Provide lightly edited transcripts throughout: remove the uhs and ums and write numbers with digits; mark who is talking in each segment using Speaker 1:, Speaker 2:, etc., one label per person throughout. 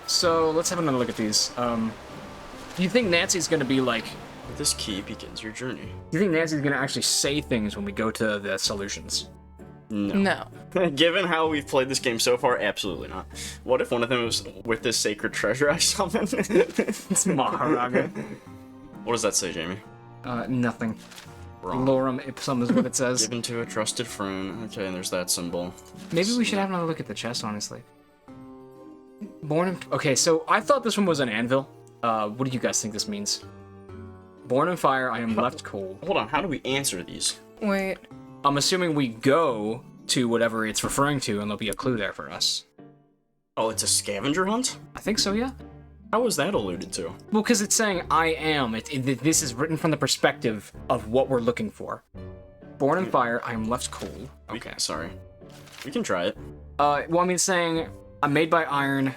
Speaker 1: So let's have another look at these. Do you think Nancy's gonna be like?
Speaker 2: With this key begins your journey.
Speaker 1: Do you think Nancy's gonna actually say things when we go to the solutions?
Speaker 2: No. Given how we've played this game so far, absolutely not. What if one of them was with this sacred treasure I summoned?
Speaker 1: It's Maharaga.
Speaker 2: What does that say, Jamie?
Speaker 1: Nothing.
Speaker 2: Wrong.
Speaker 1: Lorem ipsum is what it says.
Speaker 2: Given to a trusted friend. Okay, and there's that symbol.
Speaker 1: Maybe we should have another look at the chest, honestly. Born in... Okay, so I thought this one was an anvil. What do you guys think this means? Born in fire, I am left cold.
Speaker 2: Hold on, how do we answer these?
Speaker 3: Wait.
Speaker 1: I'm assuming we go to whatever it's referring to, and there'll be a clue there for us.
Speaker 2: Oh, it's a scavenger hunt?
Speaker 1: I think so, yeah.
Speaker 2: How was that alluded to?
Speaker 1: Well, because it's saying I am. This is written from the perspective of what we're looking for. Born in fire, I am left cold. Okay.
Speaker 2: Sorry. We can try it.
Speaker 1: Well, I mean, it's saying I'm made by iron.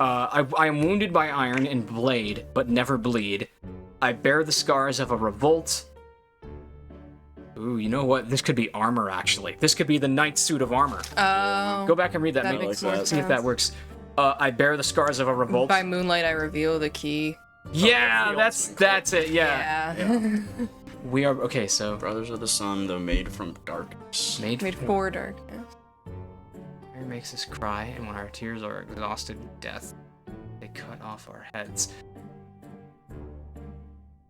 Speaker 1: I am wounded by iron and blade, but never bleed. I bear the scars of a revolt. Ooh, you know what? This could be armor, actually. This could be the knight's suit of armor.
Speaker 3: Oh.
Speaker 1: Go back and read that.
Speaker 3: That
Speaker 1: Maybe
Speaker 3: makes more
Speaker 1: see if that works. I bear the scars of a revolt.
Speaker 3: By moonlight, I reveal the key.
Speaker 1: Yeah, that's it. Yeah. We are okay. So
Speaker 2: brothers of the sun, though made from darkness.
Speaker 3: Made for darkness.
Speaker 1: Fire makes us cry, and when our tears are exhausted with death, they cut off our heads.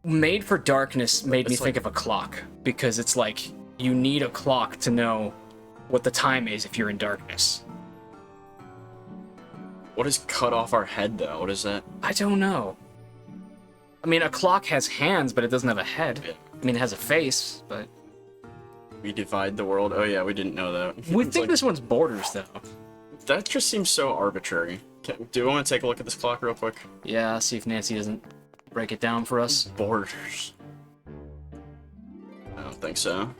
Speaker 1: Made for darkness made me think of a clock, because it's like you need a clock to know what the time is if you're in darkness.
Speaker 2: What is cut off our head, though? What is that?
Speaker 1: I don't know. I mean, a clock has hands, but it doesn't have a head.
Speaker 2: Yeah.
Speaker 1: I mean, it has a face, but...
Speaker 2: We divide the world. Oh yeah, we didn't know that.
Speaker 1: We think this one's borders, though.
Speaker 2: That just seems so arbitrary. Do you want to take a look at this clock real quick?
Speaker 1: Yeah, see if Nancy doesn't break it down for us.
Speaker 2: Borders. I don't think so.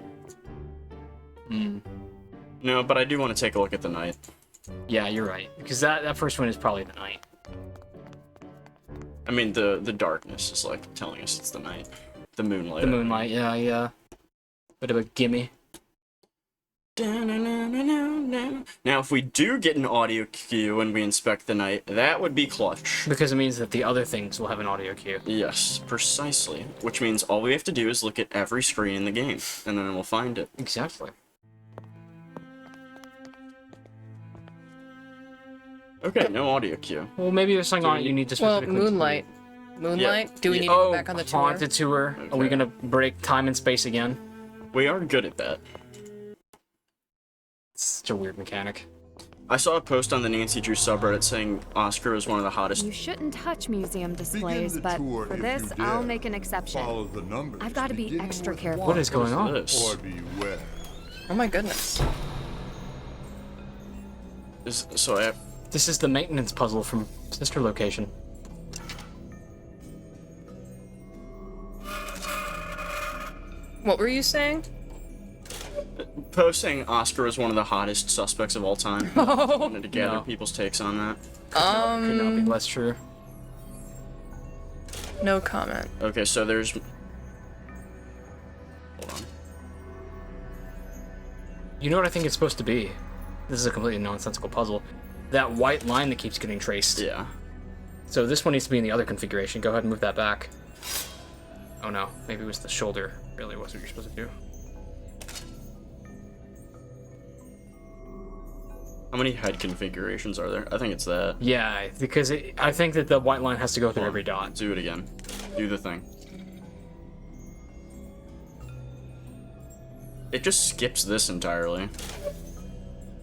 Speaker 2: No, but I do want to take a look at the night.
Speaker 1: Yeah, you're right. Because that first one is probably the night.
Speaker 2: I mean, the darkness is like telling us it's the night. The moonlight.
Speaker 1: The moonlight, yeah. Bit of a gimme.
Speaker 2: Now, if we do get an audio cue when we inspect the night, that would be clutch.
Speaker 1: Because it means that the other things will have an audio cue.
Speaker 2: Yes, precisely. Which means all we have to do is look at every screen in the game, and then we'll find it.
Speaker 1: Exactly.
Speaker 2: Okay, no audio cue.
Speaker 1: Well, maybe there's something on it you need to specifically...
Speaker 3: Well, moonlight. Moonlight? Yeah. Do we need to go back on the tour?
Speaker 1: Haunted tour. Okay. Are we gonna break time and space again?
Speaker 2: We are good at that.
Speaker 1: It's such a weird mechanic.
Speaker 2: I saw a post on the Nancy Drew subreddit saying Oscar is one of the hottest.
Speaker 4: You shouldn't touch museum displays, but for this, I'll make an exception.
Speaker 5: Follow the numbers.
Speaker 4: I've got to be extra careful.
Speaker 1: What is going on?
Speaker 5: Or beware.
Speaker 3: Oh my goodness.
Speaker 1: This is the maintenance puzzle from Sister Location.
Speaker 3: What were you saying?
Speaker 2: Posting Oscar is one of the hottest suspects of all time. I wanted to gather people's takes on that.
Speaker 1: Could not be less true.
Speaker 3: No comment.
Speaker 2: Okay, so there's... Hold on.
Speaker 1: You know what I think it's supposed to be? This is a completely nonsensical puzzle. That white line that keeps getting traced.
Speaker 2: Yeah.
Speaker 1: So this one needs to be in the other configuration. Go ahead and move that back. Oh no, maybe it was the shoulder. Really was what you're supposed to do.
Speaker 2: How many head configurations are there? I think it's that.
Speaker 1: Yeah, because I think that the white line has to go through every dot.
Speaker 2: Do it again. Do the thing. It just skips this entirely.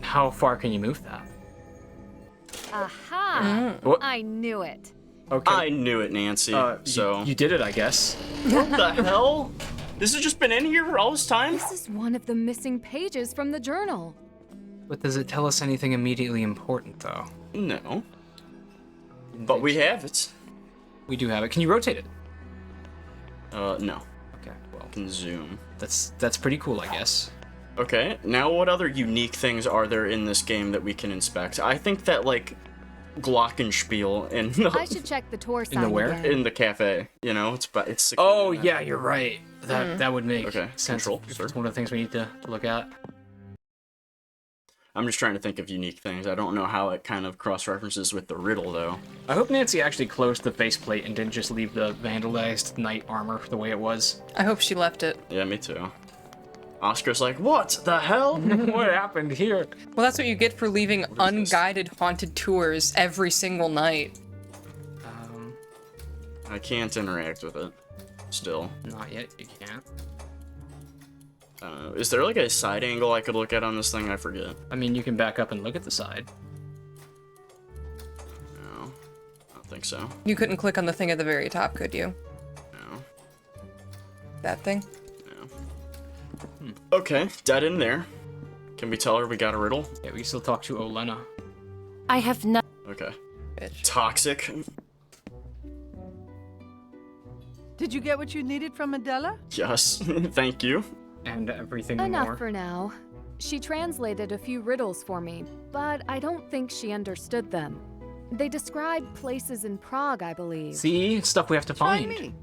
Speaker 1: How far can you move that?
Speaker 4: Aha!
Speaker 1: What?
Speaker 4: I knew it.
Speaker 1: Okay.
Speaker 2: I knew it, Nancy. So
Speaker 1: You did it, I guess.
Speaker 2: what the hell? This has just been in here all this time?
Speaker 4: This is one of the missing pages from the journal.
Speaker 1: But does it tell us anything immediately important, though?
Speaker 2: No. But we have it.
Speaker 1: We do have it. Can you rotate it?
Speaker 2: No.
Speaker 1: Okay, well,
Speaker 2: Can zoom.
Speaker 1: that's pretty cool, I guess.
Speaker 2: Okay, now what other unique things are there in this game that we can inspect? I think that, like, glockenspiel in the...
Speaker 4: I should check the tour sign
Speaker 1: where?
Speaker 4: again.
Speaker 2: In the cafe, you know? It's
Speaker 1: Oh, yeah, you're right. That would make
Speaker 2: Okay,
Speaker 1: sense.
Speaker 2: control,
Speaker 1: It's
Speaker 2: sir.
Speaker 1: one of the things we need to look at.
Speaker 2: I'm just trying to think of unique things. I don't know how it kind of cross-references with the riddle, though.
Speaker 1: I hope Nancy actually closed the faceplate and didn't just leave the vandalized knight armor the way it was.
Speaker 3: I hope she left it.
Speaker 2: Yeah, me too. Oscar's like, what the hell?
Speaker 1: What happened here?
Speaker 3: Well, that's what you get for leaving unguided haunted tours every single night.
Speaker 2: I can't interact with it. Still.
Speaker 1: Not yet, you can't.
Speaker 2: Is there like a side angle I could look at on this thing? I forget.
Speaker 1: I mean, you can back up and look at the side.
Speaker 2: No, I don't think so.
Speaker 3: You couldn't click on the thing at the very top, could you?
Speaker 2: No.
Speaker 3: That thing?
Speaker 2: No. Okay, dead in there. Can we tell her we got a riddle?
Speaker 1: Yeah, we still talk to Olena.
Speaker 5: I have no.
Speaker 2: Okay.
Speaker 3: Bitch.
Speaker 2: Toxic.
Speaker 6: Did you get what you needed from Adela?
Speaker 2: Yes. Thank you.
Speaker 1: And everything
Speaker 4: Enough
Speaker 1: more.
Speaker 4: for now. She translated a few riddles for me, but I don't think she understood them. They describe places in Prague, I believe.
Speaker 1: See? Stuff we have to
Speaker 6: Try
Speaker 1: find.
Speaker 6: me.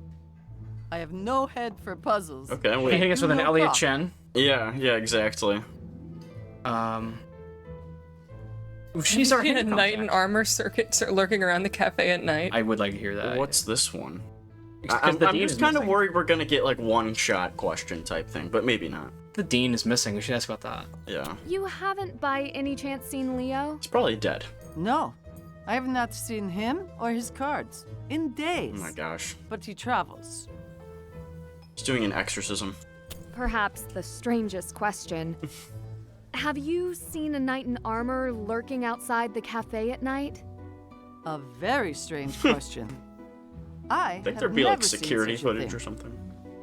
Speaker 6: I have no head for puzzles.
Speaker 2: Okay,
Speaker 1: Hitting
Speaker 2: wait.
Speaker 1: us with an
Speaker 6: No
Speaker 1: Elliot
Speaker 6: problem.
Speaker 1: Chen.
Speaker 2: Yeah, exactly.
Speaker 1: She's our
Speaker 3: In a
Speaker 1: hand
Speaker 3: knight in
Speaker 1: contact.
Speaker 3: armor circuit lurking around the cafe at night.
Speaker 1: I would like to hear that.
Speaker 2: What's this one?
Speaker 1: Because
Speaker 2: I'm
Speaker 1: the dean
Speaker 2: just
Speaker 1: is
Speaker 2: kind of
Speaker 1: missing.
Speaker 2: worried we're gonna get like one-shot question type thing, but maybe not.
Speaker 1: The dean is missing. We should ask about that.
Speaker 2: Yeah.
Speaker 4: You haven't by any chance seen Leo?
Speaker 2: He's probably dead.
Speaker 6: No, I have not seen him or his cards in days.
Speaker 2: Oh my gosh.
Speaker 6: But he travels.
Speaker 2: He's doing an exorcism.
Speaker 4: Perhaps the strangest question. Have you seen a knight in armor lurking outside the cafe at night?
Speaker 6: A very strange question. I
Speaker 2: I think
Speaker 6: have
Speaker 2: there'd be like
Speaker 6: never seen
Speaker 2: security
Speaker 6: such a
Speaker 2: footage
Speaker 6: thing.
Speaker 2: or something.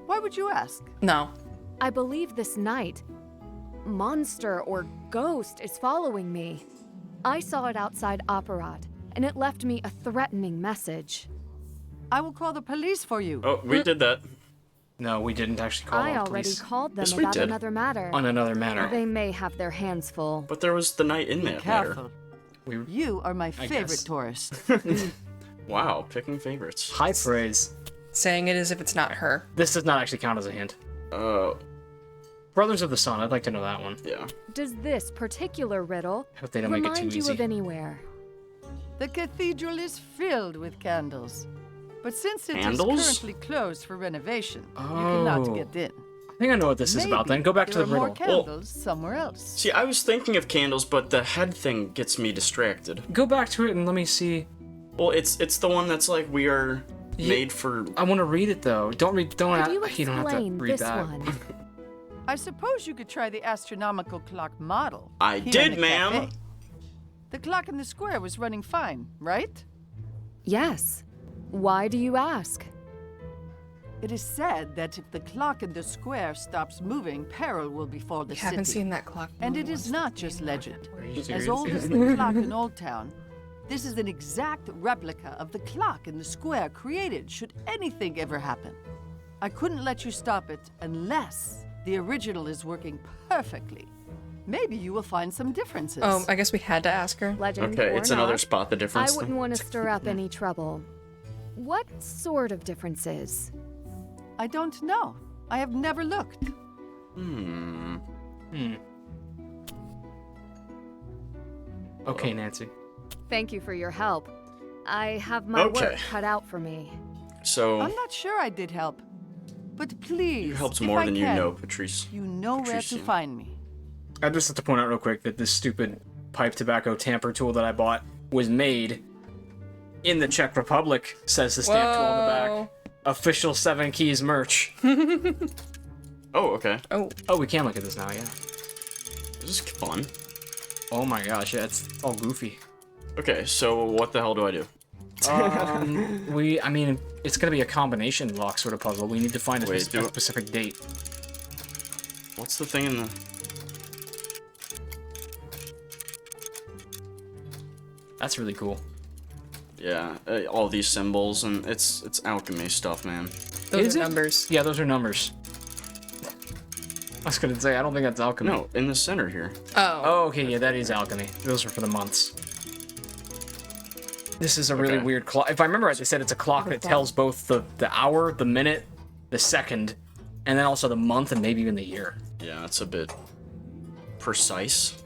Speaker 6: Why would you ask?
Speaker 3: No.
Speaker 4: I believe this knight, monster or ghost, is following me. I saw it outside Apparat, and it left me a threatening message.
Speaker 6: I will call the police for you.
Speaker 2: Oh, we did that.
Speaker 1: No, we didn't actually call
Speaker 4: I
Speaker 1: the
Speaker 4: already
Speaker 1: police
Speaker 4: called them
Speaker 2: Yes, we
Speaker 4: about
Speaker 2: did.
Speaker 4: another matter.
Speaker 1: on another matter.
Speaker 4: They may have their hands full.
Speaker 2: But there was the night in
Speaker 6: Be
Speaker 2: that matter.
Speaker 6: careful.
Speaker 1: We
Speaker 6: You are my
Speaker 1: I
Speaker 6: favorite
Speaker 1: guess.
Speaker 6: tourist.
Speaker 2: Wow, picking favorites.
Speaker 1: high praise.
Speaker 3: Saying it as if it's not her.
Speaker 1: This does not actually count as a hint. Brothers of the Sun. I'd like to know that one.
Speaker 2: Yeah.
Speaker 4: Does this particular riddle
Speaker 1: Hope they don't make it
Speaker 4: remind
Speaker 1: too
Speaker 4: you
Speaker 1: easy.
Speaker 4: of anywhere?
Speaker 6: The cathedral is filled with candles. But since it is
Speaker 2: Candles?
Speaker 6: currently closed for renovation, you cannot
Speaker 1: Oh.
Speaker 6: get in.
Speaker 1: I think I know what this is about. Then go back to
Speaker 6: there
Speaker 1: the
Speaker 6: are more
Speaker 1: riddle.
Speaker 6: candles somewhere else.
Speaker 2: See, I was thinking of candles, but the head thing gets me distracted.
Speaker 1: Go back to it and let me see.
Speaker 2: Well, it's the one that's like we are made for.
Speaker 1: I want to read it though. Don't read. Don't.
Speaker 4: Could you
Speaker 1: You don't have to
Speaker 4: explain
Speaker 1: read
Speaker 4: this
Speaker 1: that.
Speaker 4: one?
Speaker 6: I suppose you could try the astronomical clock model.
Speaker 2: I
Speaker 6: here
Speaker 2: did,
Speaker 6: in the
Speaker 2: ma'am.
Speaker 6: cafe. The clock in the square was running fine, right?
Speaker 4: Yes. Why do you ask?
Speaker 6: It is said that if the clock in the square stops moving, peril will befall the
Speaker 3: You haven't
Speaker 6: city.
Speaker 3: seen that clock.
Speaker 6: And it is not just legend.
Speaker 1: Are you
Speaker 6: As
Speaker 1: serious?
Speaker 6: old as the clock in Old Town, this is an exact replica of the clock in the square created should anything ever happen. I couldn't let you stop it unless the original is working perfectly. Maybe you will find some differences.
Speaker 3: Oh, I guess we had to ask her.
Speaker 4: Legend
Speaker 2: Okay,
Speaker 4: or
Speaker 2: it's another
Speaker 4: not,
Speaker 2: spot the
Speaker 4: I
Speaker 2: difference.
Speaker 4: wouldn't
Speaker 2: thing.
Speaker 4: want to stir up any trouble. What sort of differences?
Speaker 6: I don't know. I have never looked.
Speaker 1: Okay, Nancy.
Speaker 4: Thank you for your help. I have my
Speaker 2: Okay.
Speaker 4: work cut out for me.
Speaker 2: So
Speaker 6: I'm not sure I did help. But please,
Speaker 2: you helped
Speaker 6: if
Speaker 2: more
Speaker 6: I
Speaker 2: than you
Speaker 6: can,
Speaker 2: know, Patrice.
Speaker 6: You know where to
Speaker 2: Patricia.
Speaker 6: find me.
Speaker 1: I just have to point out real quick that this stupid pipe tobacco tamper tool that I bought was made in the Czech Republic, says the stamp tool on the
Speaker 3: Whoa.
Speaker 1: back. Official 7 Keys merch.
Speaker 2: Oh, okay.
Speaker 3: Oh,
Speaker 1: Oh, we can look at this now, yeah.
Speaker 2: This is fun.
Speaker 1: Oh my gosh, yeah, it's all goofy.
Speaker 2: Okay, so what the hell do I do?
Speaker 1: I mean, it's gonna be a combination lock sort of puzzle. We need to find a,
Speaker 2: Wait,
Speaker 1: a specific date.
Speaker 2: What's the thing in the?
Speaker 1: That's really cool.
Speaker 2: Yeah, all these symbols and it's alchemy stuff, man.
Speaker 3: those
Speaker 1: Is
Speaker 3: are
Speaker 1: it?
Speaker 3: numbers.
Speaker 1: Yeah, those are numbers. I was gonna say, I don't think that's alchemy.
Speaker 2: No, in the center here.
Speaker 3: Oh.
Speaker 1: Oh, okay, yeah, that is alchemy. Those are for the months. This is a really
Speaker 2: Okay.
Speaker 1: weird clock. If I remember right, they said it's a clock that tells both the hour, the minute, the second, and then also the month and maybe even the year.
Speaker 2: Yeah, that's a bit precise.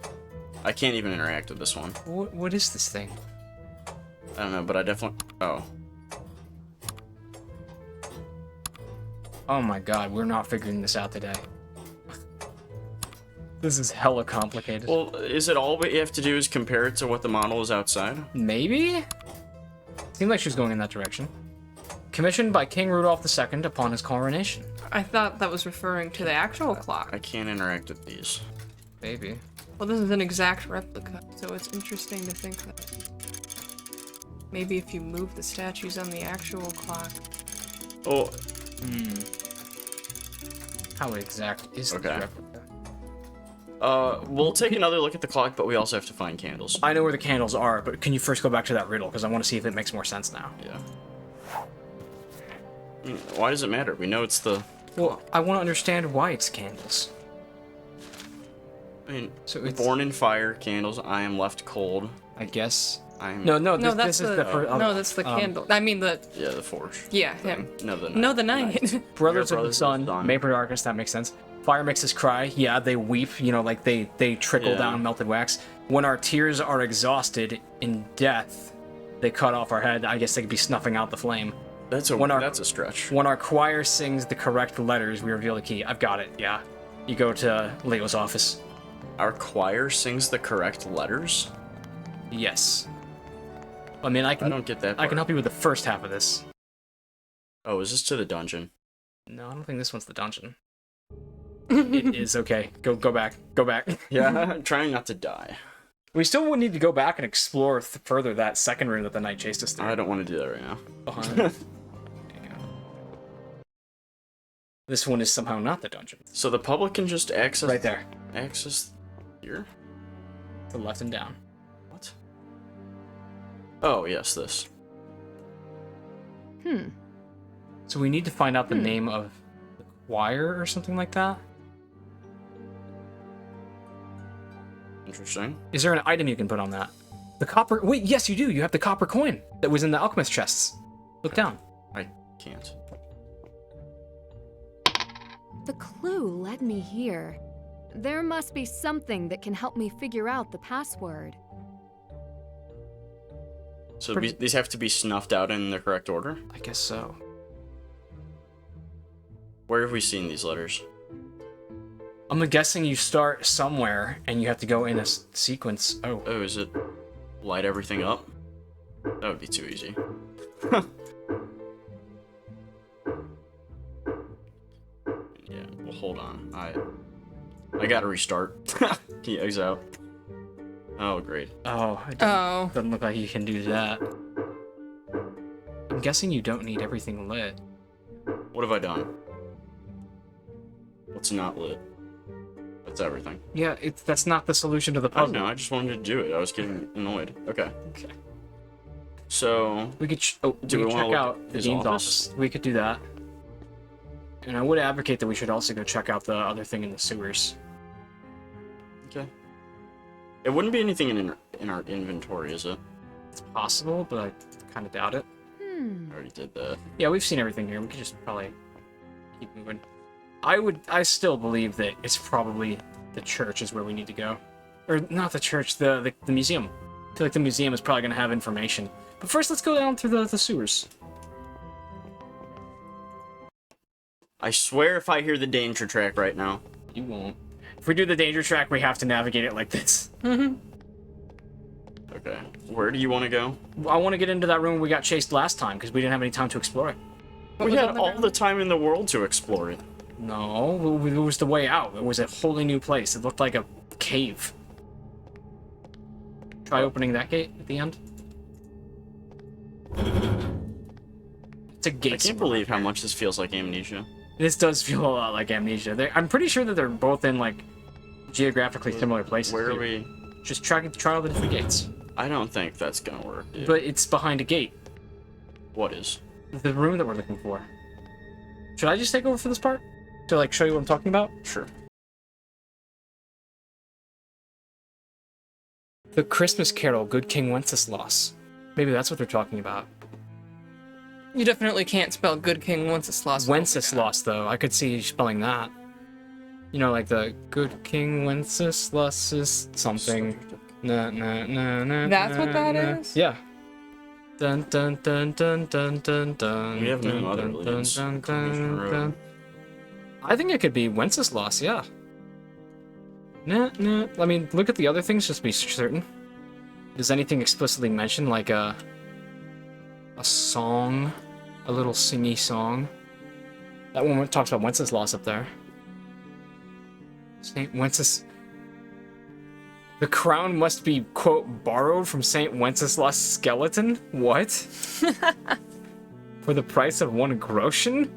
Speaker 2: I can't even interact with this one.
Speaker 1: What is this thing?
Speaker 2: I don't know, but I definitely... Oh.
Speaker 1: Oh my god, we're not figuring this out today. This is hella complicated.
Speaker 2: Well, is it all we have to do is compare it to what the model is outside?
Speaker 1: Maybe? Seemed like she was going in that direction. Commissioned by King Rudolph II upon his coronation.
Speaker 3: I thought that was referring to the actual clock.
Speaker 2: I can't interact with these.
Speaker 1: Maybe.
Speaker 3: Well, this is an exact replica, so it's interesting to think that maybe if you move the statues on the actual clock.
Speaker 2: Oh,
Speaker 1: How exact is
Speaker 2: Okay.
Speaker 1: this replica?
Speaker 2: we'll take another look at the clock, but we also have to find candles.
Speaker 1: I know where the candles are, but can you first go back to that riddle? Because I want to see if it makes more sense now.
Speaker 2: Yeah. Why does it matter? We know it's the...
Speaker 1: Well, I want to understand why it's candles.
Speaker 2: I mean,
Speaker 1: So it's...
Speaker 2: born in fire, candles, I am left cold.
Speaker 1: I guess.
Speaker 2: I'm...
Speaker 1: No,
Speaker 3: No,
Speaker 1: this
Speaker 3: that's
Speaker 1: is
Speaker 3: the,
Speaker 1: the first...
Speaker 3: no, that's the candle. I mean the
Speaker 2: Yeah, the forge.
Speaker 3: yeah,
Speaker 2: thing.
Speaker 3: him.
Speaker 2: No, the night.
Speaker 3: No, the night.
Speaker 1: Brothers of the
Speaker 2: Brothers
Speaker 1: Sun,
Speaker 2: of the Sun.
Speaker 1: Made for Darkness, that makes sense. Fire makes us cry. Yeah, they weep, you know, like they trickle
Speaker 2: Yeah.
Speaker 1: down melted wax. When our tears are exhausted in death, they cut off our head. I guess they could be snuffing out the flame.
Speaker 2: That's a stretch.
Speaker 1: When our choir sings the correct letters, we reveal the key. I've got it, yeah. You go to Leo's office.
Speaker 2: Our choir sings the correct letters?
Speaker 1: Yes. I mean, I
Speaker 2: don't get that
Speaker 1: I can
Speaker 2: part.
Speaker 1: help you with the first half of this.
Speaker 2: Oh, is this to the dungeon?
Speaker 1: No, I don't think this one's the dungeon. It is, okay. Go back. Go back.
Speaker 2: Yeah, I'm trying not to die.
Speaker 1: We still would need to go back and explore further that second room that the knight chased us through.
Speaker 2: I don't want to do that right now.
Speaker 1: Behind. This one is somehow not the dungeon.
Speaker 2: So the public can just access...
Speaker 1: Right there.
Speaker 2: Access... here?
Speaker 1: To the left and down.
Speaker 2: What? Oh, yes, this.
Speaker 1: So we need to find out the name of the choir or something like that.
Speaker 2: Interesting.
Speaker 1: Is there an item you can put on that? The copper... Wait, yes, you do. You have the copper coin that was in the alchemist chests. Look down.
Speaker 2: I can't.
Speaker 4: The clue led me here. There must be something that can help me figure out the password.
Speaker 2: So these have to be snuffed out in the correct order?
Speaker 1: I guess so.
Speaker 2: Where have we seen these letters?
Speaker 1: I'm guessing you start somewhere and you have to go in a sequence. Oh.
Speaker 2: Oh, is it light everything up? That would be too easy. Yeah, well, hold on. I gotta restart. He eggs out. Oh, great.
Speaker 1: Oh.
Speaker 3: Oh.
Speaker 1: Doesn't look like you can do that. I'm guessing you don't need everything lit.
Speaker 2: What have I done? What's not lit? That's everything.
Speaker 1: Yeah, that's not the solution to the
Speaker 2: I don't
Speaker 1: puzzle.
Speaker 2: know, I just wanted to do it. I was getting annoyed. Okay.
Speaker 1: Okay.
Speaker 2: So,
Speaker 1: We could
Speaker 2: Do we
Speaker 1: could
Speaker 2: wanna
Speaker 1: check
Speaker 2: look
Speaker 1: out
Speaker 2: at
Speaker 1: the
Speaker 2: his
Speaker 1: dean's
Speaker 2: office?
Speaker 1: office. We could do that. And I would advocate that we should also go check out the other thing in the sewers.
Speaker 2: okay. It wouldn't be anything in our inventory, is it?
Speaker 1: It's possible, but I kind of doubt it.
Speaker 2: I already did that.
Speaker 1: Yeah, we've seen everything here. We could just probably keep moving. I still believe that it's probably the church is where we need to go. Or not the church, the museum. I feel like the museum is probably going to have information. But first, let's go down through the sewers.
Speaker 2: I swear if I hear the danger track right now.
Speaker 1: You won't. If we do the danger track, we have to navigate it like this.
Speaker 2: Okay. Where do you want to go?
Speaker 1: I want to get into that room we got chased last time, because we didn't have any time to explore it.
Speaker 2: We had all the time in the world to explore it.
Speaker 1: No, it was the way out. It was a wholly new place. It looked like a cave. Try opening that gate at the end. It's a gate.
Speaker 2: I can't believe how much this feels like Amnesia.
Speaker 1: This does feel a lot like Amnesia. I'm pretty sure that they're both in, like, geographically similar places.
Speaker 2: Where are
Speaker 1: too.
Speaker 2: we?
Speaker 1: Just try all the different gates.
Speaker 2: I don't think that's gonna work, dude.
Speaker 1: But it's behind a gate.
Speaker 2: What is?
Speaker 1: The room that we're looking for. Should I just take over for this part? To, like, show you what I'm talking about?
Speaker 2: Sure.
Speaker 1: The Christmas Carol, Good King Wenceslas. Maybe that's what they're talking about.
Speaker 3: You definitely can't spell good king Wenceslas.
Speaker 1: Wenceslas, though. I could see you spelling that. You know, like the good King Wenceslas is something. Na na na na.
Speaker 3: That's what that
Speaker 1: na.
Speaker 3: is?
Speaker 1: Yeah. Dun dun dun dun dun dun dun.
Speaker 2: We have no
Speaker 1: dun,
Speaker 2: other
Speaker 1: dun,
Speaker 2: leads.
Speaker 1: dun,
Speaker 2: Commission
Speaker 1: dun,
Speaker 2: Road.
Speaker 1: dun. I think it could be Wenceslas, yeah. Nah, nah. I mean, look at the other things just to be certain. Does anything explicitly mention, like, a song? A little singy song? That one talks about Wenceslas up there. Saint Wenceslas. The crown must be, quote, borrowed from Saint Wenceslas' skeleton? What? For the price of 1 groschen?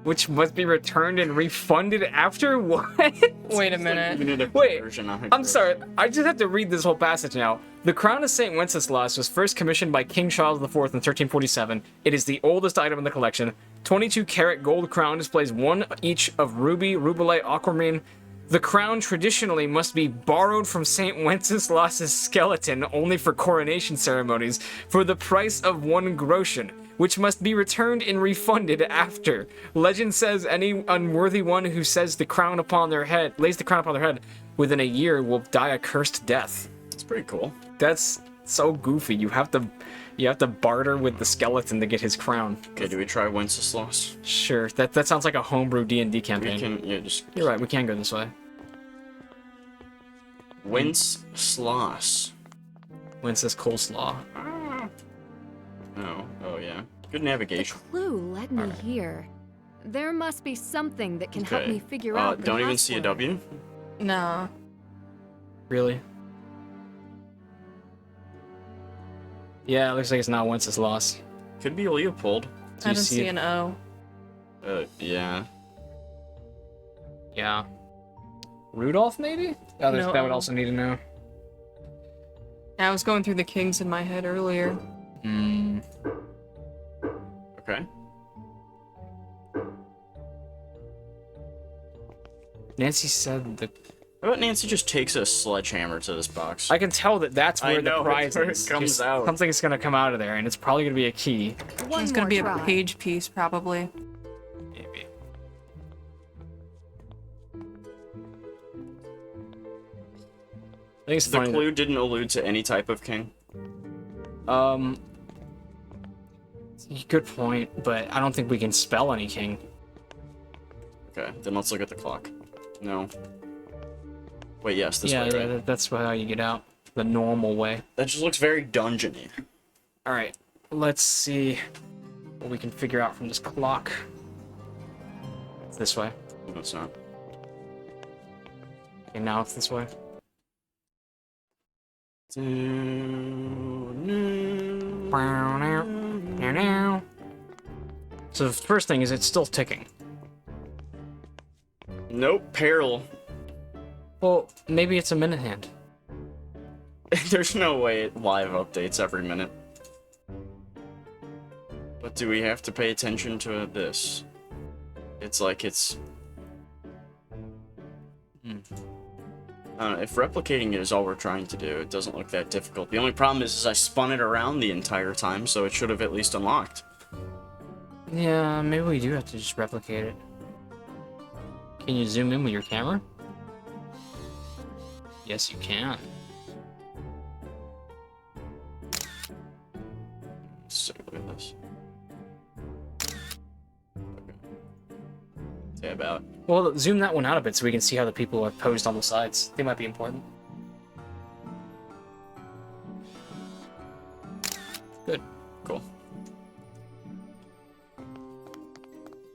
Speaker 1: Which must be returned and refunded after? What?
Speaker 3: Wait a minute.
Speaker 1: Wait, I'm sorry. I just have to read this whole passage now. The crown of St. Wenceslas was first commissioned by King Charles IV in 1347. It is the oldest item in the collection. 22-karat gold crown displays 1 each of ruby, rubellite, aquamarine. The crown traditionally must be borrowed from St. Wenceslas' skeleton only for coronation ceremonies for the price of 1 groschen, which must be returned and refunded after. Legend says any unworthy one who lays the crown upon their head within a year will die a cursed death.
Speaker 2: It's pretty cool.
Speaker 1: That's so goofy. You have to barter with the skeleton to get his crown.
Speaker 2: Okay, do we try Wenceslas?
Speaker 1: Sure. That sounds like a homebrew D&D campaign.
Speaker 2: We can, yeah, just...
Speaker 1: You're right, we can go this way.
Speaker 2: Wenceslas.
Speaker 1: Wences coleslaw.
Speaker 2: Oh, oh yeah. Good navigation.
Speaker 4: The clue led me here. There must be something that can help
Speaker 2: Okay.
Speaker 4: me figure out the
Speaker 2: Don't even see a
Speaker 4: password.
Speaker 2: W?
Speaker 3: No.
Speaker 1: Really? Yeah, it looks like it's not Wenceslas.
Speaker 2: Could be Leopold.
Speaker 1: Do
Speaker 3: I
Speaker 1: you
Speaker 3: don't see
Speaker 1: it?
Speaker 3: an O.
Speaker 2: Yeah.
Speaker 1: Yeah. Rudolph, maybe? Others
Speaker 3: No.
Speaker 1: that would also need to know.
Speaker 3: I was going through the kings in my head earlier.
Speaker 1: Hmm.
Speaker 2: Okay.
Speaker 1: Nancy said the...
Speaker 2: How about Nancy just takes a sledgehammer to this box?
Speaker 1: I can tell that that's
Speaker 2: I
Speaker 1: where
Speaker 2: know,
Speaker 1: the prize
Speaker 2: where it
Speaker 1: is.
Speaker 2: comes
Speaker 1: Just
Speaker 2: out.
Speaker 1: Something's gonna come out of there, and it's probably gonna be a key.
Speaker 4: One
Speaker 3: It's gonna
Speaker 4: more
Speaker 3: be
Speaker 4: try.
Speaker 3: a page piece, probably.
Speaker 1: Maybe. I think it's
Speaker 2: The
Speaker 1: funny.
Speaker 2: clue didn't allude to any type of king.
Speaker 1: Good point, but I don't think we can spell any king.
Speaker 2: Okay, then let's look at the clock. No. Wait, yes, this
Speaker 1: Yeah,
Speaker 2: way, right?
Speaker 1: yeah, that's how you get out. The normal way.
Speaker 2: That just looks very dungeony.
Speaker 1: Alright, let's see what we can figure out from this clock. It's this way.
Speaker 2: No, it's not.
Speaker 1: Okay, now it's this way. So the first thing is it's still ticking.
Speaker 2: Nope, peril.
Speaker 1: Well, maybe it's a minute hand.
Speaker 2: There's no way it live updates every minute. But do we have to pay attention to this? It's like it's... I don't know, if replicating it is all we're trying to do, it doesn't look that difficult. The only problem is I spun it around the entire time, so it should have at least unlocked.
Speaker 1: Yeah, maybe we do have to just replicate it. Can you zoom in with your camera? Yes, you can.
Speaker 2: So look at this. Tab out.
Speaker 1: Well, zoom that one out a bit so we can see how the people are posed on the sides. They might be important. Good.
Speaker 2: Cool.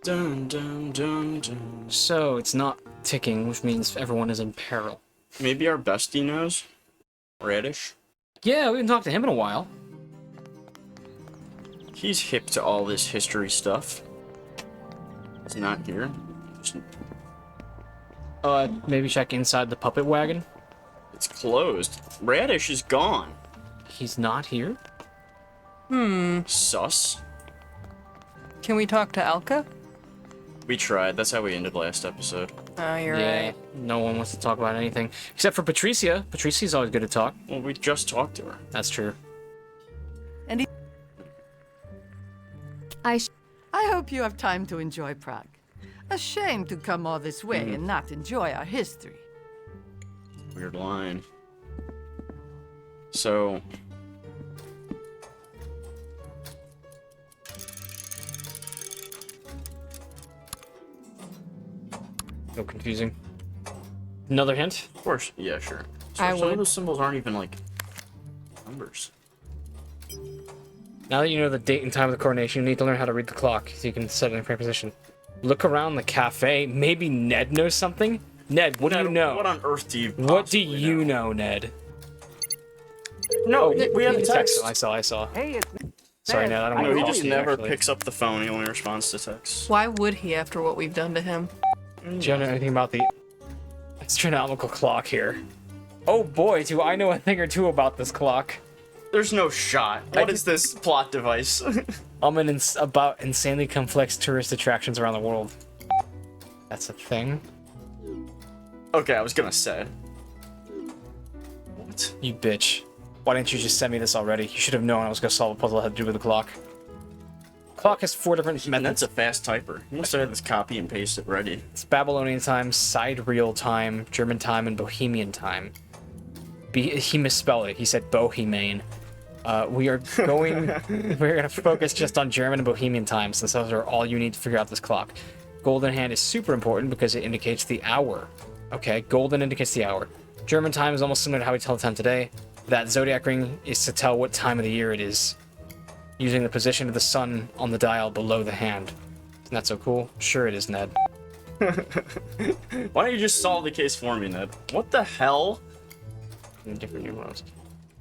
Speaker 2: Dun dun dun dun.
Speaker 1: So, it's not ticking, which means everyone is in peril.
Speaker 2: Maybe our bestie knows? Radish?
Speaker 1: Yeah, we haven't talked to him in a while.
Speaker 2: He's hip to all this history stuff. He's not here.
Speaker 1: Maybe check inside the puppet wagon.
Speaker 2: It's closed. Radish is gone.
Speaker 1: He's not here?
Speaker 2: Sus.
Speaker 3: Can we talk to Alka?
Speaker 2: We tried. That's how we ended last episode.
Speaker 3: Oh, you're
Speaker 1: Yeah,
Speaker 3: right.
Speaker 1: no one wants to talk about anything. Except for Patricia. Patricia's always good to talk.
Speaker 2: Well, we just talked to her.
Speaker 1: That's true.
Speaker 6: I hope you have time to enjoy Prague. A shame to come all this way and not enjoy our history.
Speaker 2: Weird line. So...
Speaker 1: So confusing. Another hint?
Speaker 2: Of course. Yeah, sure. So
Speaker 3: I
Speaker 2: some of
Speaker 3: would.
Speaker 2: those symbols aren't even, like, numbers.
Speaker 1: Now that you know the date and time of the coronation, you need to learn how to read the clock so you can set it in a correct position. Look around the cafe. Maybe Ned knows something? Ned, what do you know?
Speaker 2: What on earth do you
Speaker 1: What do
Speaker 2: possibly
Speaker 1: you know, Ned?
Speaker 2: No, we have a text.
Speaker 1: I saw.
Speaker 7: Hey, it's
Speaker 1: Sorry, Ned, I don't
Speaker 2: No,
Speaker 1: want
Speaker 2: he
Speaker 1: to
Speaker 2: just
Speaker 1: talk to you,
Speaker 2: never
Speaker 1: actually.
Speaker 2: picks up the phone. He only responds to texts.
Speaker 3: Why would he after what we've done to him?
Speaker 1: Do you know anything about the astronomical clock here? Oh boy, do I know a thing or two about this clock.
Speaker 2: There's no shot. What is this plot device?
Speaker 1: About insanely complex tourist attractions around the world. That's a thing?
Speaker 2: Okay, I was gonna say. What?
Speaker 1: You bitch. Why didn't you just send me this already? You should have known I was gonna solve a puzzle that had to do with the clock. Clock has 4 different
Speaker 2: Man,
Speaker 1: methods.
Speaker 2: that's a fast typer. You must have had this copy and paste it ready.
Speaker 1: It's Babylonian time, sidereal time, German time, and Bohemian time. He misspelled it. He said Bohemian. We're gonna focus just on German and Bohemian time, since those are all you need to figure out this clock. Golden hand is super important because it indicates the hour. Okay, golden indicates the hour. German time is almost similar to how we tell the time today. That zodiac ring is to tell what time of the year it is, using the position of the sun on the dial below the hand. Isn't that so cool? Sure it is, Ned.
Speaker 2: Why don't you just solve the case for me, Ned? What the hell?
Speaker 1: Different numerals.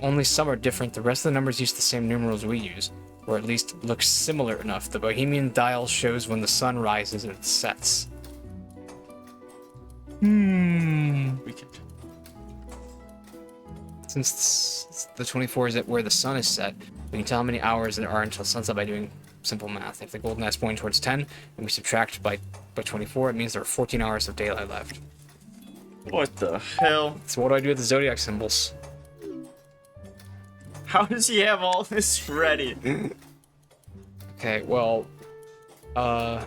Speaker 1: Only some are different. The rest of the numbers use the same numerals we use, or at least look similar enough. The Bohemian dial shows when the sun rises and it sets.
Speaker 2: We could...
Speaker 1: Since the 24 is at where the sun is set, we can tell how many hours there are until sunset by doing simple math. If the golden eye is pointing towards 10, and we subtract by 24, it means there are 14 hours of daylight left.
Speaker 2: What the hell?
Speaker 1: So what do I do with the zodiac symbols?
Speaker 2: How does he have all this ready?
Speaker 1: Okay, well,
Speaker 2: Okay,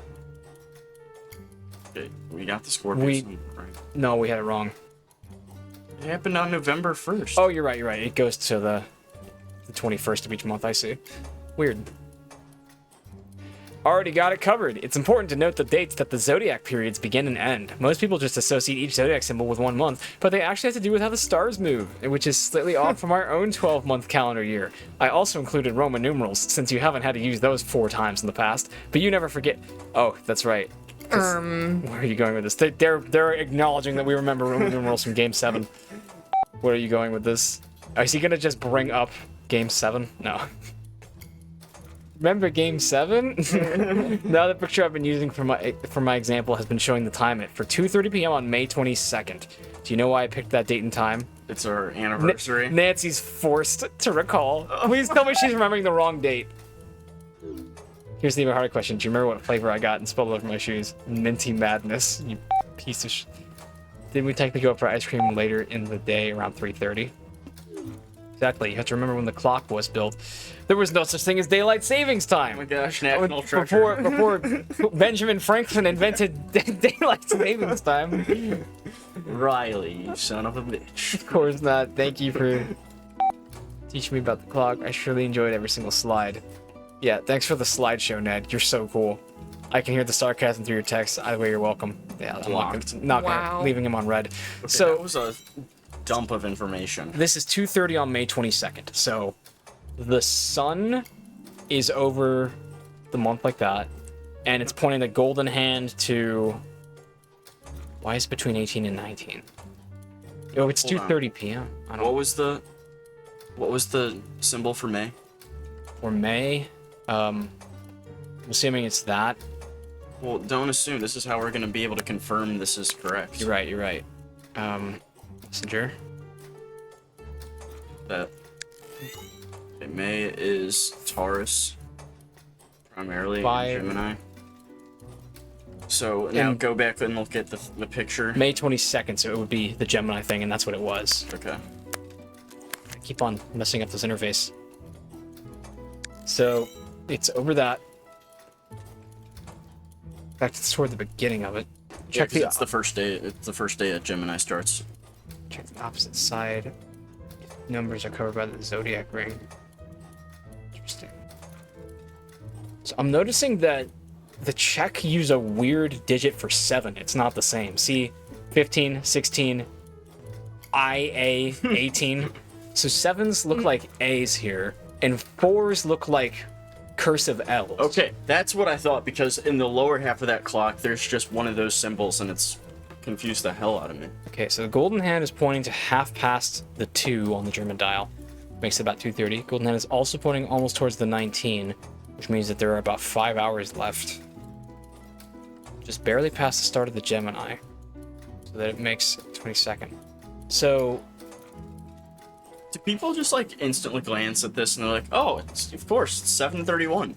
Speaker 2: we got the Scorpion
Speaker 1: We-
Speaker 2: symbol, right?
Speaker 1: no, we had it wrong.
Speaker 2: It happened on November 1st.
Speaker 1: Oh, you're right. It goes to the 21st of each month, I see. Weird. Already got it covered. It's important to note the dates that the zodiac periods begin and end. Most people just associate each zodiac symbol with 1 month, but they actually have to do with how the stars move, which is slightly off from our own 12-month calendar year. I also included Roman numerals, since you haven't had to use those 4 times in the past, but you never forget. Oh, that's right. Where are you going with this? They're acknowledging that we remember Roman numerals from Game 7. Where are you going with this? Is he gonna just bring up Game 7? No. Remember Game 7? Now the picture I've been using for my example has been showing the time for 2:30 p.m. on May 22nd. Do you know why I picked that date and time?
Speaker 2: It's our anniversary.
Speaker 1: Nancy's forced to recall. Please tell me she's remembering the wrong date. Here's the even harder question. Do you remember what flavor I got and spilled over my shoes? Minty Madness, you piece of Didn't we technically go for ice cream later in the day around 3:30? Exactly. You have to remember when the clock was built. There was no such thing as daylight savings time.
Speaker 2: Oh my gosh, national treasure.
Speaker 1: Before Benjamin Franklin invented daylight savings time.
Speaker 2: Riley, you son of a bitch.
Speaker 1: Of course not. Thank you for teaching me about the clock. I surely enjoyed every single slide. Yeah, thanks for the slideshow, Ned. You're so cool. I can hear the sarcasm through your text. Either way, you're welcome. Yeah, I'm not
Speaker 3: Wow.
Speaker 1: gonna, leaving him on red.
Speaker 2: Okay,
Speaker 1: So
Speaker 2: that was a dump of information.
Speaker 1: this is 2:30 on May 22nd. So the sun is over the month like that, and it's pointing the golden hand to. Why is it between 18 and 19? Oh, it's
Speaker 2: Hold on.
Speaker 1: 2:30 p.m. I don't
Speaker 2: What was the symbol for May?
Speaker 1: For May. I'm assuming it's that.
Speaker 2: Well, don't assume. This is how we're gonna be able to confirm this is correct.
Speaker 1: You're right. Messenger.
Speaker 2: That okay, May is Taurus, primarily,
Speaker 1: Fire.
Speaker 2: and Gemini. So now
Speaker 1: And-
Speaker 2: go back and look at the picture.
Speaker 1: May 22nd, so it would be the Gemini thing, and that's what it was.
Speaker 2: Okay.
Speaker 1: I keep on messing up this interface. So, it's over that. fact, toward the beginning of it.
Speaker 2: Yeah,
Speaker 1: Check the,
Speaker 2: it's the first day. It's the first day that Gemini starts.
Speaker 1: check the opposite side. Numbers are covered by the zodiac ring. Interesting. So I'm noticing that the check use a weird digit for 7. It's not the same. See, 15, 16, IA, 18. So 7s look like A's here, and 4s look like cursive L's.
Speaker 2: Okay, that's what I thought, because in the lower half of that clock, there's just one of those symbols, and it's confused the hell out of me.
Speaker 1: Okay, so the golden hand is pointing to half past the 2 on the German dial. Makes it about 2:30. Golden hand is also pointing almost towards the 19, which means that there are about 5 hours left. Just barely past the start of the Gemini. So that it makes 22nd. So,
Speaker 2: Do people just like instantly glance at this and they're like, "Oh, it's of course it's 7:31."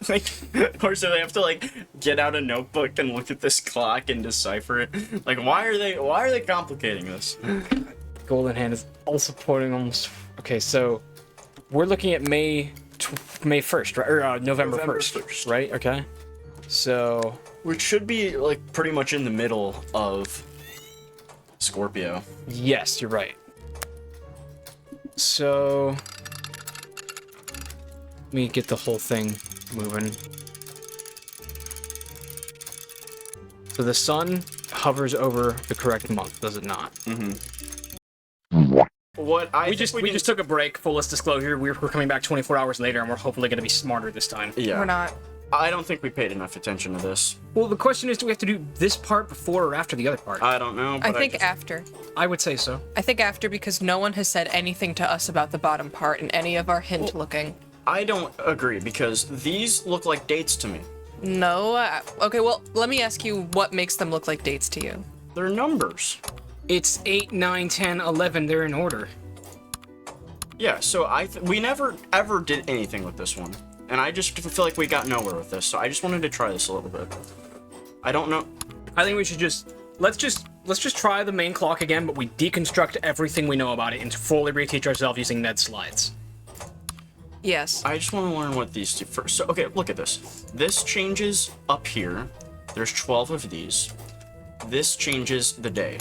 Speaker 2: Like, or so they have to like get out a notebook and look at this clock and decipher it. Like, why are they complicating this?
Speaker 1: golden hand is also pointing almost... Okay, so we're looking at May 1st, right? Or November 1st, right? Okay. So...
Speaker 2: Which should be like pretty much in the middle of Scorpio.
Speaker 1: Yes, you're right. So... Let me get the whole thing moving. So the sun hovers over the correct month, does it not?
Speaker 2: What I
Speaker 1: We just took a break. Fullest disclosure, we're coming back 24 hours later, and we're hopefully going to be smarter this time.
Speaker 2: Yeah.
Speaker 3: We're not.
Speaker 2: I don't think we paid enough attention to this.
Speaker 1: Well, the question is, do we have to do this part before or after the other part?
Speaker 2: I don't know. But
Speaker 3: I think after.
Speaker 1: I would say so.
Speaker 3: I think after, because no one has said anything to us about the bottom part in any of our hint looking.
Speaker 2: I don't agree, because these look like dates to me.
Speaker 3: No. Okay, well, let me ask you what makes them look like dates to you.
Speaker 2: They're numbers.
Speaker 1: It's 8, 9, 10, 11. They're in order.
Speaker 2: Yeah, so we never ever did anything with this one. And I just feel like we got nowhere with this, so I just wanted to try this a little bit. I don't know.
Speaker 1: I think we should let's just try the main clock again, but we deconstruct everything we know about it and fully reteach ourselves using Ned's slides.
Speaker 3: Yes.
Speaker 2: I just want to learn what these do first. So, okay, look at this. This changes up here. There's 12 of these. This changes the day.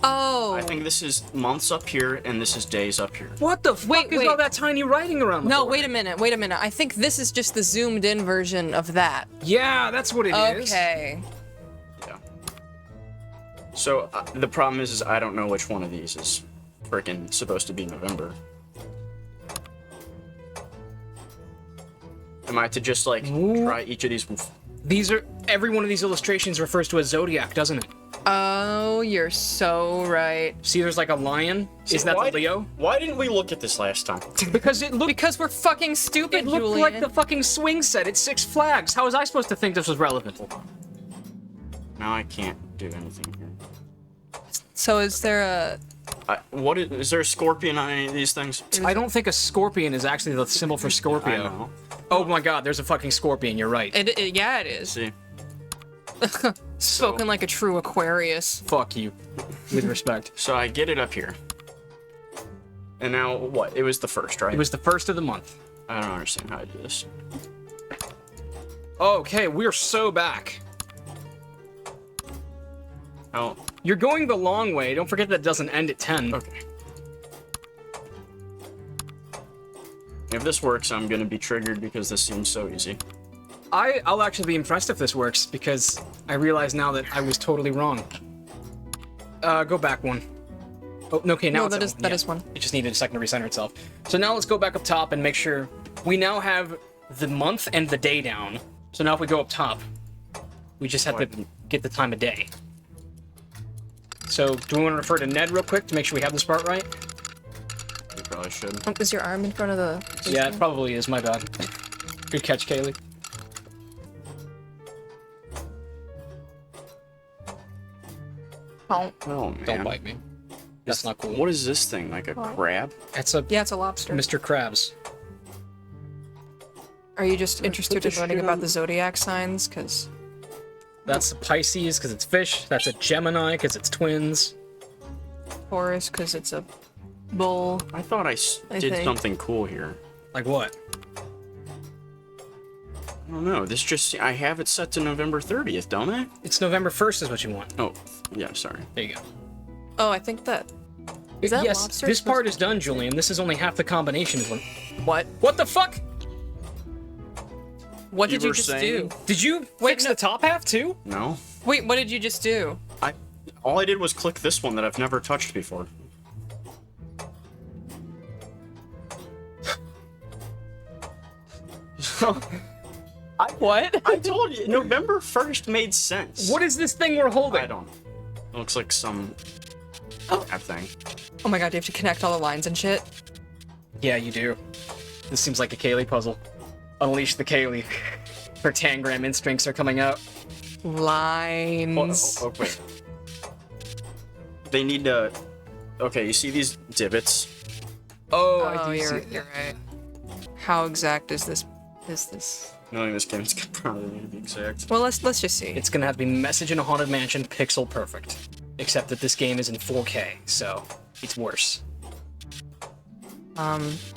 Speaker 3: Oh.
Speaker 2: I think this is months up here, and this is days up here.
Speaker 1: What the fuck
Speaker 3: Wait,
Speaker 1: is
Speaker 3: wait.
Speaker 1: all that tiny writing around the
Speaker 3: No,
Speaker 1: board?
Speaker 3: wait a minute. I think this is just the zoomed in version of that.
Speaker 1: Yeah, that's what it is.
Speaker 3: Okay.
Speaker 2: Yeah. So, the problem is I don't know which one of these is freaking supposed to be November. Am I to just, like, try each of these?
Speaker 1: Every one of these illustrations refers to a zodiac, doesn't it?
Speaker 3: Oh, you're so right.
Speaker 1: See, there's like a lion. Is that the Leo?
Speaker 2: Why didn't we look at this last time?
Speaker 1: Because it looked...
Speaker 3: Because we're fucking stupid,
Speaker 1: It looked
Speaker 3: Julian.
Speaker 1: like the fucking swing set at Six Flags. How was I supposed to think this was relevant?
Speaker 2: Now I can't do anything here.
Speaker 3: So is there a...
Speaker 2: Is there a scorpion on any of these things?
Speaker 1: I don't think a scorpion is actually the symbol for Scorpio.
Speaker 2: I know.
Speaker 1: Oh my god, there's a fucking scorpion, you're right.
Speaker 3: Yeah, it is.
Speaker 2: See.
Speaker 3: Spoken like a true Aquarius.
Speaker 1: Fuck you. With respect.
Speaker 2: So I get it up here. And now what? It was the first, right?
Speaker 1: It was the first of the month.
Speaker 2: I don't understand how I do this.
Speaker 1: Okay, we're so back.
Speaker 2: Oh,
Speaker 1: You're going the long way. Don't forget that doesn't end at 10.
Speaker 2: okay. If this works, I'm gonna be triggered because this seems so easy.
Speaker 1: I'll actually be impressed if this works, because I realize now that I was totally wrong. Go back one. Oh, no, okay, now
Speaker 3: No,
Speaker 1: it's
Speaker 3: that
Speaker 1: at
Speaker 3: is-
Speaker 1: one.
Speaker 3: that
Speaker 1: Yeah.
Speaker 3: is one.
Speaker 1: It just needed a second to recenter itself. So now let's go back up top and make sure we now have the month and the day down. So now if we go up top, we just have to get the time of day. So do we want to refer to Ned real quick to make sure we have this part right?
Speaker 2: We probably should.
Speaker 3: Oh, is your arm in front of the...
Speaker 1: Yeah, it probably is, my bad. Good catch, Kaylee.
Speaker 3: Oh.
Speaker 2: Oh man.
Speaker 1: Don't bite me. That's not cool.
Speaker 2: What is this thing? Like a crab?
Speaker 1: That's a
Speaker 3: Yeah, it's a lobster.
Speaker 1: Mr. Krabs.
Speaker 3: Are you just interested in
Speaker 2: this
Speaker 3: learning
Speaker 2: shit
Speaker 3: about
Speaker 2: on-
Speaker 3: the zodiac signs? Because
Speaker 1: That's a Pisces because it's fish. That's a Gemini because it's twins.
Speaker 3: Taurus, because it's a bull.
Speaker 2: I thought I
Speaker 3: I
Speaker 2: did
Speaker 3: think.
Speaker 2: something cool here.
Speaker 1: Like what?
Speaker 2: I don't know. This just I have it set to November 30th, don't I?
Speaker 1: It's November 1st is what you want.
Speaker 2: Oh, yeah. Sorry.
Speaker 1: There you go.
Speaker 3: Oh, I think that. Is that
Speaker 1: yes,
Speaker 3: lobster
Speaker 1: this
Speaker 3: supposed
Speaker 1: part
Speaker 3: to-
Speaker 1: is done, Julian. This is only half the combination.
Speaker 3: What?
Speaker 1: What the fuck?
Speaker 3: What did
Speaker 2: You
Speaker 3: you
Speaker 2: were
Speaker 3: just
Speaker 2: saying-
Speaker 3: do?
Speaker 1: Did you fix
Speaker 3: no-
Speaker 1: the top half too?
Speaker 2: No.
Speaker 3: Wait, what did you just do?
Speaker 2: All I did was click this one that I've never touched before.
Speaker 3: What?
Speaker 2: I told you, November 1st made sense.
Speaker 1: What is this thing we're holding?
Speaker 2: I don't know. It looks like some crap thing.
Speaker 3: Oh my god, do you have to connect all the lines and shit?
Speaker 1: Yeah, you do. This seems like a Kaylee puzzle. Unleash the Kaylee. Her tangram instincts are coming out.
Speaker 3: Lines.
Speaker 2: Oh, wait. They need to... Okay, you see these divots?
Speaker 1: Oh,
Speaker 3: Oh, you're right. How exact is this?
Speaker 2: Knowing this game, it's probably going to be exact.
Speaker 3: Well, let's just see.
Speaker 1: It's gonna have to be Message in a Haunted Mansion pixel perfect. Except that this game is in 4K, so it's worse.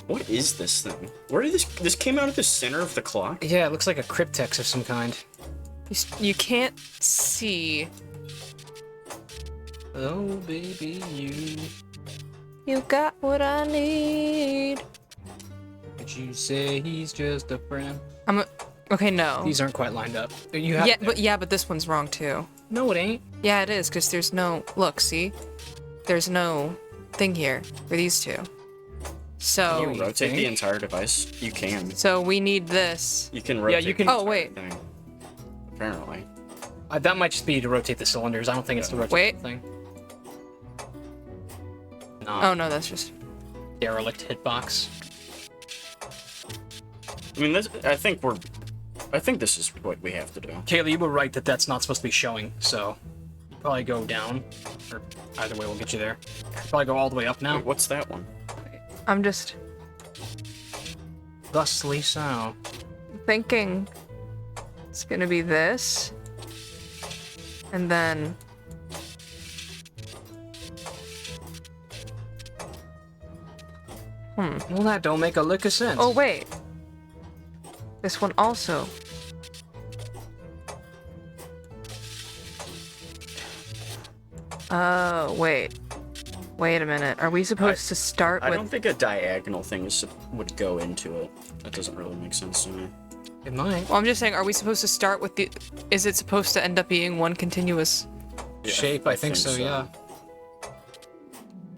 Speaker 2: What is this thing? Where did this came out of the center of the clock?
Speaker 1: Yeah, it looks like a cryptex of some kind.
Speaker 3: You can't see.
Speaker 1: Oh, baby,
Speaker 3: You got what I need.
Speaker 1: Did you say he's just a friend?
Speaker 3: Okay, no.
Speaker 1: These aren't quite lined up. You have
Speaker 3: But this one's wrong too.
Speaker 1: No, it ain't.
Speaker 3: Yeah, it is, because there's no... Look, see? There's no thing here for these two.
Speaker 2: Can
Speaker 3: So...
Speaker 2: you rotate the entire device? You can.
Speaker 3: So we need this.
Speaker 2: You can rotate
Speaker 1: you can-
Speaker 2: the
Speaker 3: Oh,
Speaker 2: entire
Speaker 3: wait.
Speaker 2: thing. Apparently.
Speaker 1: That might just be to rotate the cylinders. I don't think it's to rotate
Speaker 3: Wait.
Speaker 1: the thing.
Speaker 3: Oh, no, that's just...
Speaker 1: Derelict hitbox.
Speaker 2: I mean, I think this is what we have to do.
Speaker 1: Kaylee, you were right that that's not supposed to be showing, so probably go down, or either way will get you there. Probably go all the way up now.
Speaker 2: Wait, what's that one?
Speaker 3: I'm just
Speaker 1: Thusly so.
Speaker 3: thinking it's gonna be this. And then...
Speaker 1: Well, that don't make a lick of sense.
Speaker 3: Oh, wait. This one also. Oh, wait. Wait a minute. Are we supposed to start
Speaker 2: I
Speaker 3: with...
Speaker 2: don't think a diagonal thing would go into it. That doesn't really make sense to me.
Speaker 1: It might.
Speaker 3: Well, I'm just saying, are we supposed to start with the... Is it supposed to end up being one continuous
Speaker 2: Yeah,
Speaker 1: Shape, I think so, yeah.